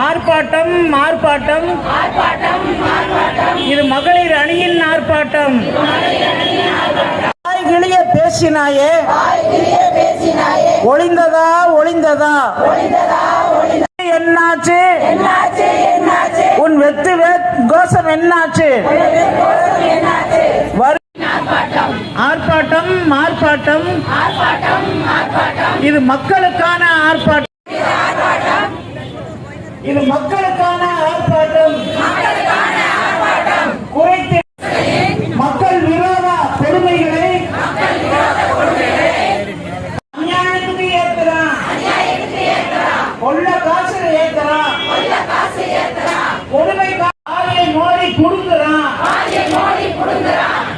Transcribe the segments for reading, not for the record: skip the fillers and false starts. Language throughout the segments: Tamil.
ஆர்ப்பாட்டம் ஆர்ப்பாட்டம் இது மகளிர் அணியின் ஆர்ப்பாட்டம். கிளிய பேசினாயே ஒளிந்ததா ஒளிந்ததா என்னாச்சு? உன் வெத்து கோஷம் என்னாச்சு? ஆர்ப்பாட்டம் ஆர்ப்பாட்டம் இது மக்களுக்கான ஆர்ப்பாட்டம். இது மக்களுக்கான ஆர்ப்பாட்டம். குறைத்து மக்கள் விரோத கொடுமைகளை அநியாயத்துக்கு ஏற்கிறான். கொள்ள காசு ஏற்கிறான். கொடுமை ஆலையை மோடி குடுங்குறான்.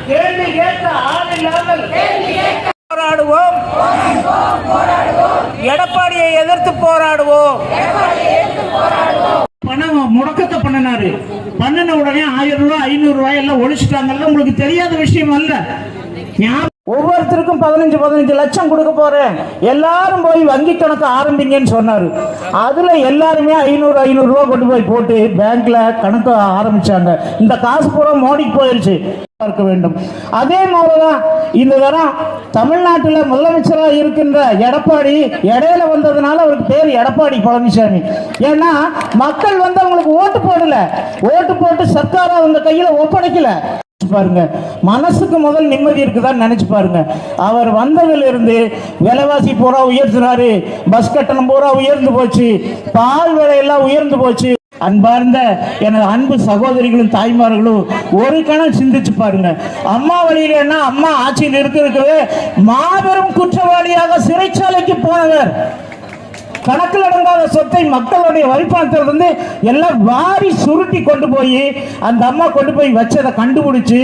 கேள்வி கேட்க ஆள் இல்லாமல் போராடுவோம். எடப்பாடியை எதிர்த்து போராடுவோம். பணம் முடக்கத்தை பண்ணினாரு. பண்ணின உடனே 1000 ரூபாய் 500 ரூபாய் எல்லாம் ஒழிச்சுட்டாங்கல்ல. உங்களுக்கு தெரியாத விஷயம் அல்ல. ஒவ்வொருத்தருக்கும் 15 லட்சம் கொடுக்க போறேன், எல்லாரும் போய் வங்கி கணக்கு ஆரம்பிங்கன்னு சொன்னாரு. அதுல எல்லாருமே 500 ரூபாய் கொண்டு போய் போட்டு பேங்க்ல கணக்கு ஆரம்பிச்சாங்க. இந்த காசு பூரா மோடிக்கு போயிருச்சு. பார்க்க வேண்டும். அதே மாதிரிதான் இந்த தரம் தமிழ்நாட்டில் முதலமைச்சராக இருக்கின்ற எடப்பாடி இடையில வந்ததுனால அவருக்கு பேர் எடப்பாடி பழனிசாமி. ஏன்னா மக்கள் வந்து அவங்களுக்கு ஓட்டு போடல, ஓட்டு போட்டு சர்க்காரை அவங்க கையில ஒப்படைக்கல. பாருங்க, மனசுக்கு முதல் நிம்மதி இருக்குதான்னு நினைச்சு பாருங்க. அவர் வந்ததுல இருந்து விலைவாசி பூரா உயர்த்தினாரு, பஸ் கட்டணம் பூரா உயர்ந்து போச்சு, பால் விலையெல்லாம் உயர்ந்து போச்சு. அன்பார்ந்த எனது அன்பு சகோதரிகளும் தாய்மார்களும் ஒரு கணம் சிந்திச்சு பாருங்க. அம்மா வழியிலன்னா அம்மா ஆட்சியில் இருக்கிறது மாபெரும் குற்றவாளியாக சிறைச்சாலைக்கு போனவர். கணக்கில் அடங்காத சொத்தை மக்களுடைய வரிப்பணத்திலிருந்து எல்லாம் வாரி சுருட்டி கொண்டு போய் அந்த அம்மா கொண்டு போய் வச்சதை கண்டுபிடிச்சு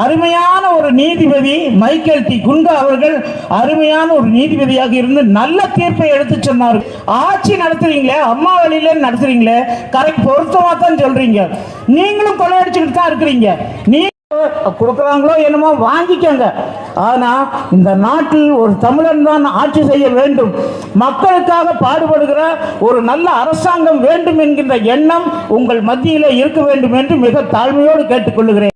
அருமையான ஒரு நீதிபதி மைக்கேல் டி குண்டா அவர்கள் அருமையான ஒரு நீதிபதியாக இருந்து நல்ல தீர்ப்பை எடுத்து சொன்னார். ஆட்சி நடத்துறீங்களே, அம்மா வழியில நடத்துறீங்களே, கரெக்ட் பொருத்தமா தான் சொல்றீங்க. நீங்களும் கொள்ளையடிச்சுக்கிட்டு தான் இருக்கிறீங்க. நீ கொடுக்குறாங்களோ என்னமோ வாங்கிக்கங்க. ஆனா இந்த நாட்டில் ஒரு தமிழன் தான் ஆட்சி செய்ய வேண்டும், மக்களுக்காக பாடுபடுகிற ஒரு நல்ல அரசாங்கம் வேண்டும் என்கின்ற எண்ணம் உங்கள் மத்தியிலே இருக்க வேண்டும் என்று மிக தாழ்மையோடு கேட்டுக்கொள்கிறேன்.